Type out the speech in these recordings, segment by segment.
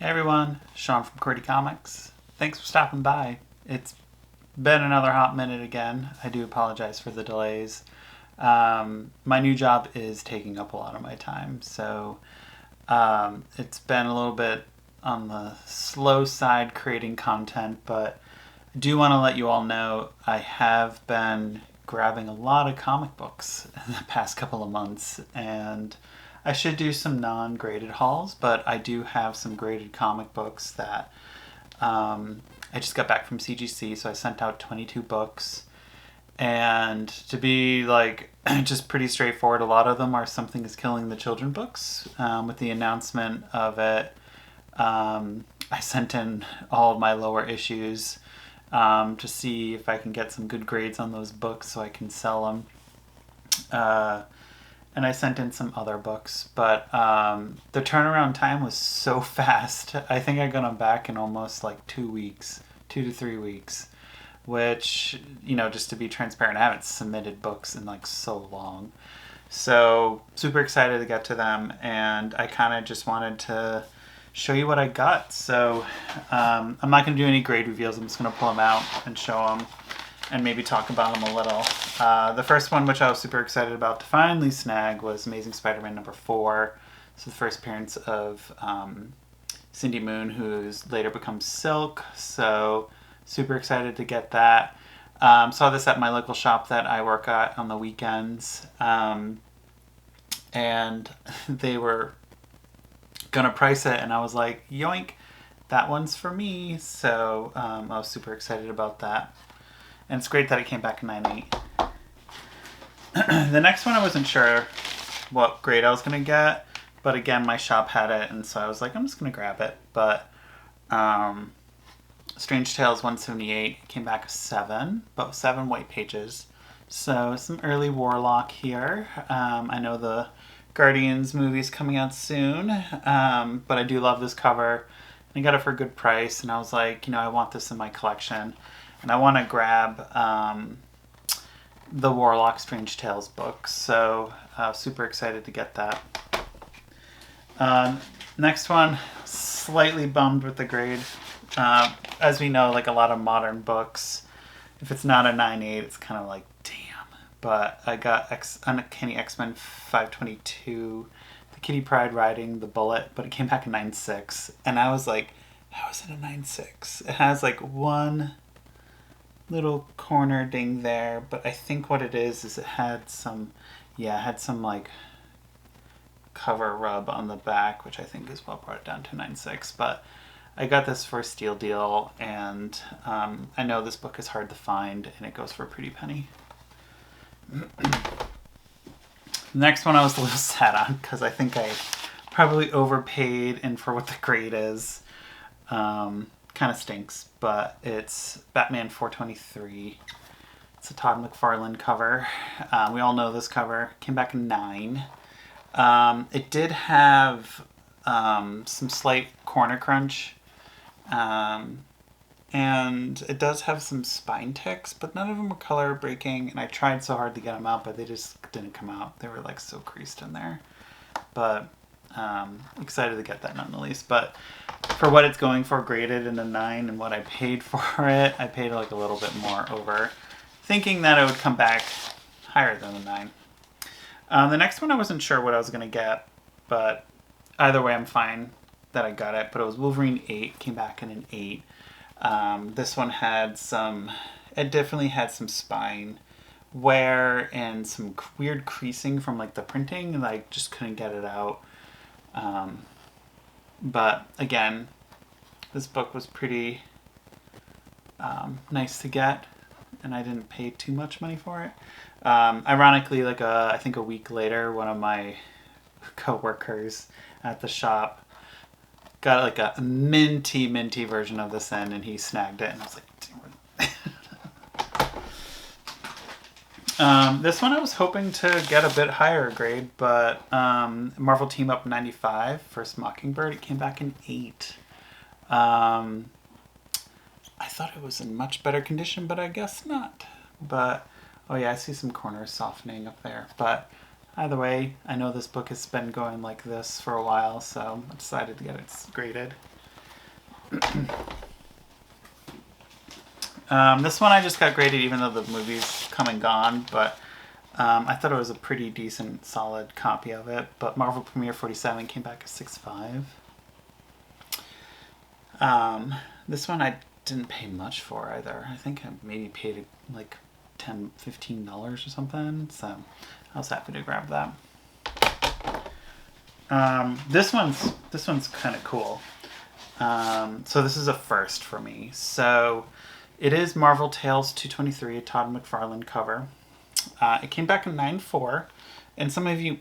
Hey everyone, Sean from QWERTY Comics. Thanks for stopping by. It's been another hot minute again. I do apologize for the delays. My new job is taking up a lot of my time, so it's been a little bit on the slow side creating content, but I do want to let you all know I have been grabbing a lot of comic books in the past couple of months, and I should do some non-graded hauls, but I do have some graded comic books that I just got back from CGC, so I sent out 22 books. And to be like just pretty straightforward, a lot of them are Something is Killing the Children books. With the announcement of it, I sent in all of my lower issues to see if I can get some good grades on those books so I can sell them. And I sent in some other books, but the turnaround time was so fast. I think I got them back in almost like 2 weeks, 2 to 3 weeks, which, just to be transparent, I haven't submitted books in like so long. So super excited to get to them, and I kind of just wanted to show you what I got. So I'm not going to do any grade reveals. I'm just going to pull them out and show them and maybe talk about them a little. The first one, which I was super excited about to finally snag, was Amazing Spider-Man number 4. So the first appearance of Cindy Moon, who's later becomes Silk. So super excited to get that. Saw this at my local shop that I work at on the weekends. And they were gonna price it, and I was like, yoink, that one's for me. So I was super excited about that. And it's great that it came back in 9.8. The next one I wasn't sure what grade I was going to get, but again, my shop had it, and so I was like, I'm just going to grab it. But Strange Tales 178 came back a 7, but with 7 white pages. So some early Warlock here. I know the Guardians movie's coming out soon, but I do love this cover. I got it for a good price, and I was like, I want this in my collection. And I want to grab the Warlock Strange Tales book. So super excited to get that. Next one, slightly bummed with the grade. As we know, like a lot of modern books, if it's not a 9.8, it's kind of like, damn. But I got Uncanny X-Men 522, the Kitty Pryde riding the bullet, but it came back a 9.6. And I was like, how is it a 9.6? It has like one little corner ding there, but I think what it is it had some like cover rub on the back, which I think is what brought it down to 9.6. But I got this for a steal deal, and I know this book is hard to find, and it goes for a pretty penny. Next one I was a little sad on because I think I probably overpaid, and for what the grade is, kind of stinks, but it's Batman 423. It's a Todd McFarlane cover. We all know this cover. Came back in 9. It did have some slight corner crunch, and it does have some spine ticks, but none of them were color breaking, and I tried so hard to get them out, but they just didn't come out. They were like so creased in there. But excited to get that nonetheless. But for what it's going for, graded in a 9, and what I paid for it, I paid like a little bit more over, thinking that it would come back higher than a 9. The next one I wasn't sure what I was going to get, but either way I'm fine that I got it. But it was Wolverine 8, came back in an 8. This one it definitely had some spine wear and some weird creasing from like the printing, and I just couldn't get it out. But again, this book was pretty nice to get, and I didn't pay too much money for it. Ironically, I think a week later, one of my co-workers at the shop got like a minty version of this in, and he snagged it, and I was like, this one I was hoping to get a bit higher grade, but Marvel Team Up 95, First Mockingbird, it came back in 8. I thought it was in much better condition, but I guess not. But, oh yeah, I see some corners softening up there. But either way, I know this book has been going like this for a while, so I decided to get it graded. This one I just got graded even though the movie's come and gone, but I thought it was a pretty decent, solid copy of it. But Marvel Premiere 47 came back as 6.5. This one I didn't pay much for either. I think I maybe paid like $10, $15 or something. So I was happy to grab that. This one's kind of cool. So this is a first for me. So it is Marvel Tales 223, a Todd McFarlane cover. It came back in 9.4, and some of you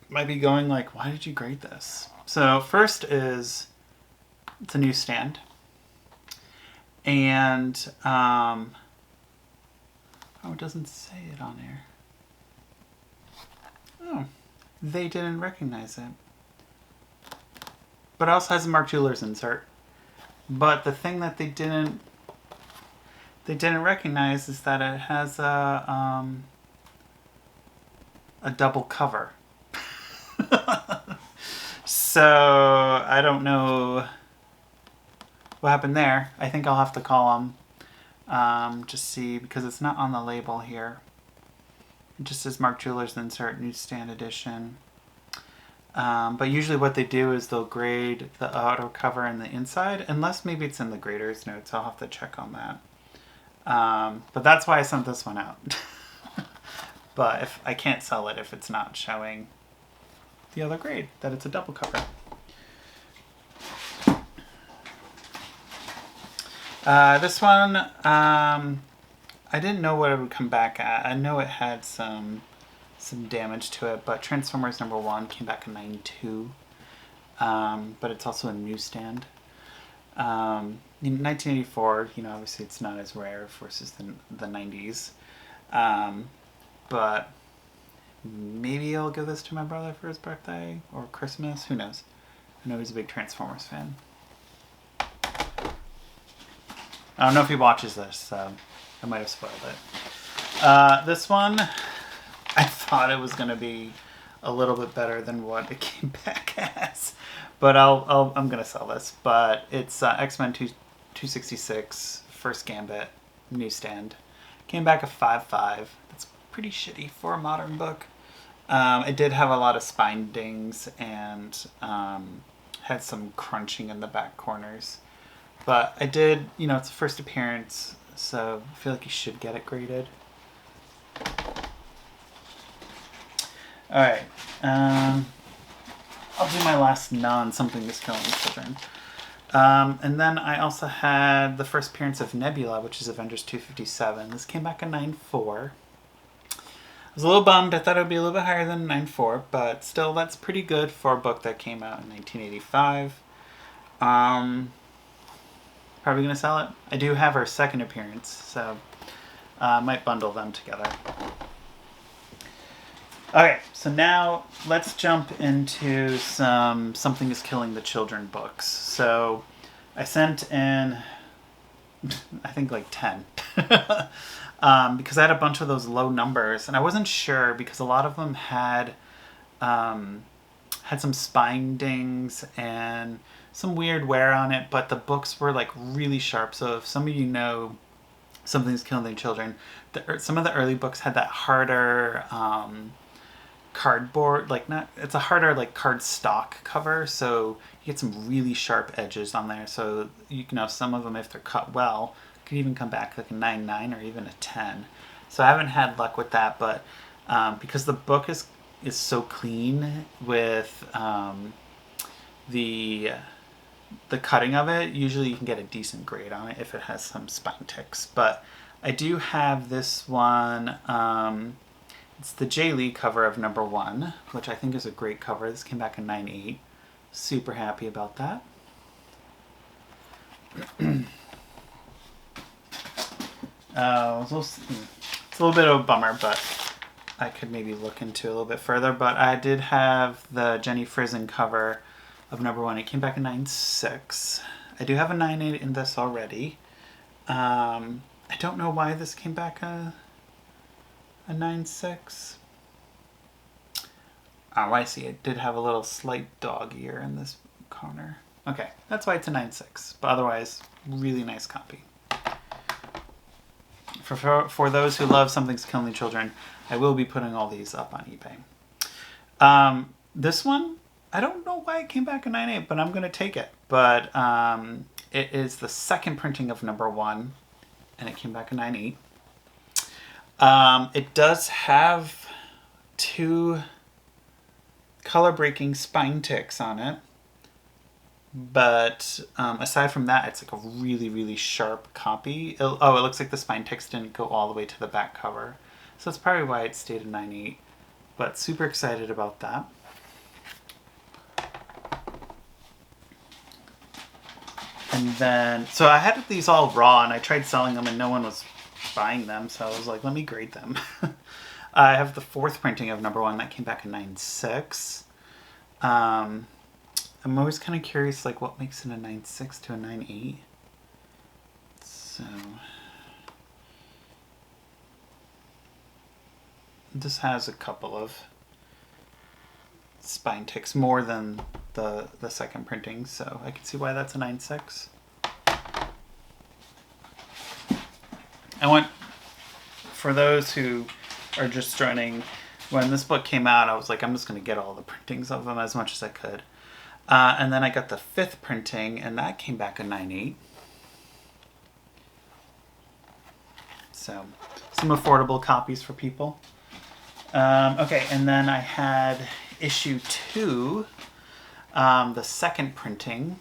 might be going like, why did you grade this? So first is it's a newsstand. And, oh, it doesn't say it on here. Oh, they didn't recognize it. But it also has a Mark Jewelers insert. But the thing that they didn't recognize is that it has a double cover. So I don't know what happened there. I think I'll have to call them. Just see, because it's not on the label here. It just says Mark Jewelers insert newsstand edition. But usually what they do is they'll grade the outer cover and the inside, unless maybe it's in the grader's notes. I'll have to check on that. But that's why I sent this one out. But if I can't sell it if it's not showing the other grade, that it's a double cover. This one, I didn't know what it would come back at. I know it had some damage to it, but Transformers #1 came back in 92. But it's also a newsstand. In 1984, obviously it's not as rare versus the 90s. But maybe I'll give this to my brother for his birthday or Christmas. Who knows? I know he's a big Transformers fan. I don't know if he watches this, so I might have spoiled it. This one, I thought it was going to be a little bit better than what it came back as, but I'm going to sell this. But it's X-Men 266, First Gambit, newsstand. Came back a 5.5. That's pretty shitty for a modern book. It did have a lot of spine dings and had some crunching in the back corners. But I did, it's a first appearance, so I feel like you should get it graded. Alright, I'll do my last Something is Killing Children. And then I also had the first appearance of Nebula, which is Avengers 257. This came back in 9.4. I was a little bummed. I thought it would be a little bit higher than 9.4, but still, that's pretty good for a book that came out in 1985. Probably going to sell it. I do have her second appearance, so I might bundle them together. Okay, so now let's jump into Something is Killing the Children books. So I sent in, I think like 10. Because I had a bunch of those low numbers, and I wasn't sure because a lot of them had some spine dings and some weird wear on it, but the books were like really sharp. So if some of you know Something's Killing the Children, some of the early books had that harder cardboard, it's a harder like card stock cover, so you get some really sharp edges on there. So some of them, if they're cut well, could even come back like a 9.9 or even a 10. So I haven't had luck with that, but because the book is so clean with the cutting of it, usually you can get a decent grade on it if it has some spine ticks. But I do have this one. It's the Jay Lee cover of #1, which I think is a great cover. This came back in 9.8. Super happy about that. It's a little bit of a bummer, but I could maybe look into a little bit further. But I did have the Jenny Frison cover of #1. It came back in 9.6. I do have a 9.8 in this already. I don't know why this came back a 9.6. Oh, I see. It did have a little slight dog ear in this corner. Okay, that's why it's a 9.6. But otherwise, really nice copy. For those who love Something's Killing Children, I will be putting all these up on eBay. This one, I don't know why it came back a 9.8, but I'm going to take it. But it is the second printing of number 1, and it came back a 9.8. It does have 2 color-breaking spine ticks on it. But aside from that, it's like a really, really sharp copy. It looks like the spine ticks didn't go all the way to the back cover. So that's probably why it stayed a 9.8. But super excited about that. And then, so I had these all raw, and I tried selling them, and no one was buying them. So I was like, let me grade them. I have the 4th printing of number 1 that came back in 9.6. I'm always kind of curious, like, what makes it a 9.6 to a 9.8. So this has a couple of spine ticks, more than the second printing, so I can see why that's a 9.6. I want, for those who are just joining, when this book came out, I was like, I'm just going to get all the printings of them as much as I could. And then I got the 5th printing, and that came back a 9.8. So, some affordable copies for people. Okay, and then I had issue 2, the second printing,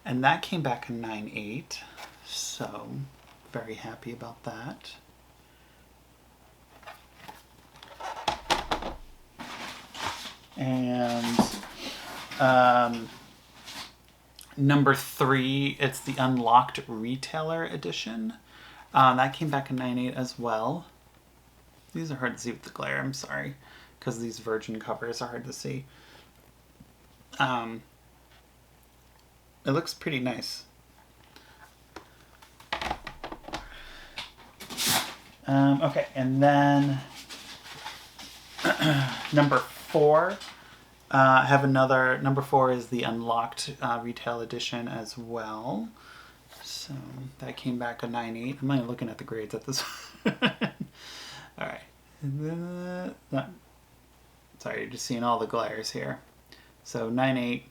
and that came back a 9.8. So, very happy about that. And number 3, it's the Unlocked Retailer Edition. That came back in 9.8 as well. These are hard to see with the glare, I'm sorry, because these virgin covers are hard to see. It looks pretty nice. Okay, and then number 4. I have another, number 4 is the Unlocked Retail Edition as well. So that came back a 9.8. I'm not even looking at the grades at this one. Alright. Sorry, you're just seeing all the glares here. So 9.8.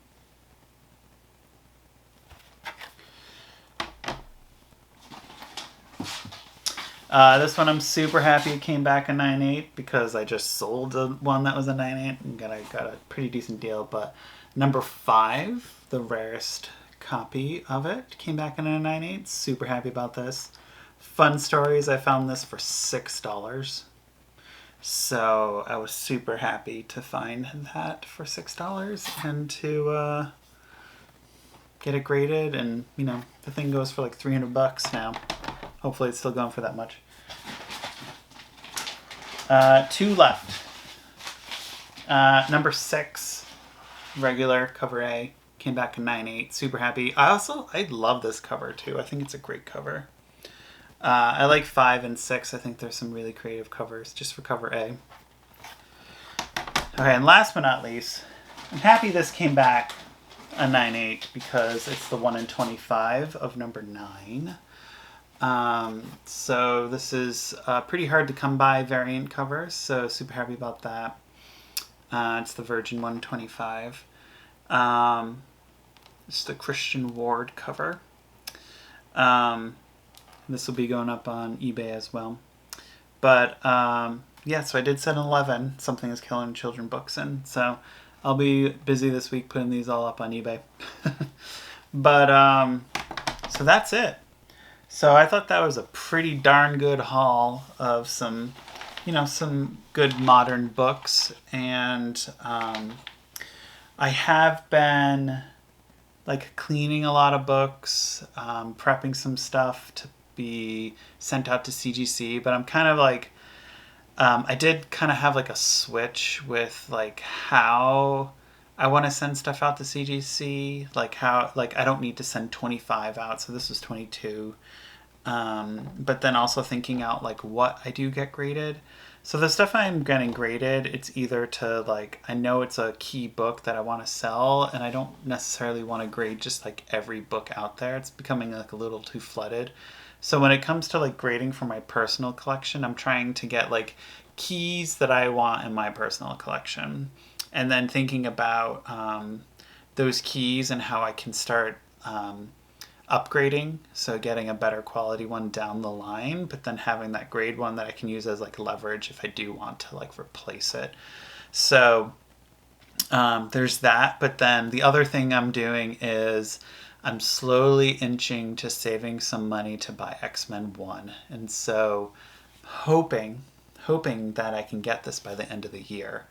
This one I'm super happy it came back a 9.8 because I just sold one that was a 9.8 and got a pretty decent deal. But number 5, the rarest copy of it, came back in a 9.8. Super happy about this. Fun Stories, I found this for $6. So I was super happy to find that for $6 and to get it graded. And, you know, the thing goes for like $300 now. Hopefully it's still going for that much. 2 left. Number 6, regular, cover A, came back in 9.8. Super happy. I love this cover too. I think it's a great cover. I like 5 and 6. I think there's some really creative covers just for cover A. Okay, and last but not least, I'm happy this came back a 9.8 because it's the 1 in 25 of number 9. So this is pretty hard to come by variant covers, so super happy about that. It's the Virgin 125. It's the Christian Ward cover. This will be going up on eBay as well. But yeah, so I did set an 11, Something is Killing Children books in. So I'll be busy this week putting these all up on eBay. But so that's it. So I thought that was a pretty darn good haul of some, you know, some good modern books. And I have been like cleaning a lot of books, prepping some stuff to be sent out to CGC, but I'm kind of like, I did kind of have like a switch with like how I want to send stuff out to CGC, like how, like I don't need to send 25 out, so this was 22. But then also thinking out like what I do get graded. So the stuff I'm getting graded, it's either to like, I know it's a key book that I want to sell, and I don't necessarily want to grade just like every book out there. It's becoming like a little too flooded. So when it comes to like grading for my personal collection, I'm trying to get like keys that I want in my personal collection, and then thinking about those keys and how I can start upgrading, so getting a better quality one down the line, but then having that grade one that I can use as like leverage if I do want to like replace it. So there's that. But then the other thing I'm doing is I'm slowly inching to saving some money to buy X-Men 1. And so hoping that I can get this by the end of the year.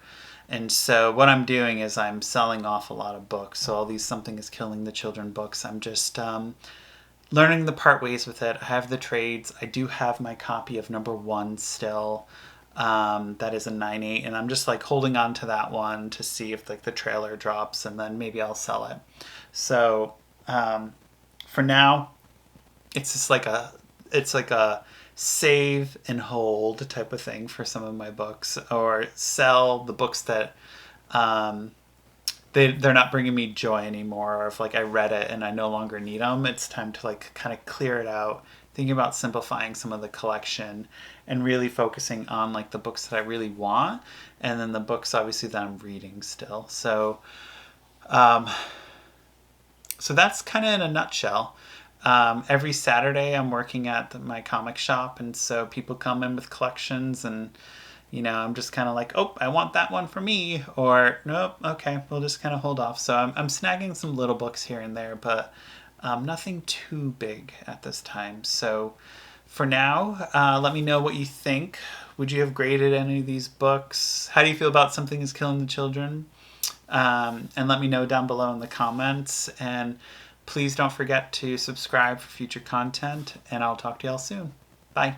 And so what I'm doing is I'm selling off a lot of books. So all these Something is Killing the Children books, I'm just learning the part ways with it. I have the trades. I do have my copy of #1 still. That is a 9/8, and I'm just like holding on to that one to see if like the trailer drops, and then maybe I'll sell it. So for now, it's like a save and hold type of thing for some of my books, or sell the books that they're not bringing me joy anymore, or if like I read it and I no longer need them, it's time to like kind of clear it out, thinking about simplifying some of the collection and really focusing on like the books that I really want, and then the books obviously that I'm reading still. So that's kind of in a nutshell. Every Saturday I'm working at my comic shop, and so people come in with collections, and I'm just kind of like, oh, I want that one for me, or nope, okay, we'll just kind of hold off. So I'm snagging some little books here and there, but nothing too big at this time. So for now, let me know what you think. Would you have graded any of these books? How do you feel about Something is Killing the Children? And let me know down below in the comments. And please don't forget to subscribe for future content, and I'll talk to y'all soon. Bye.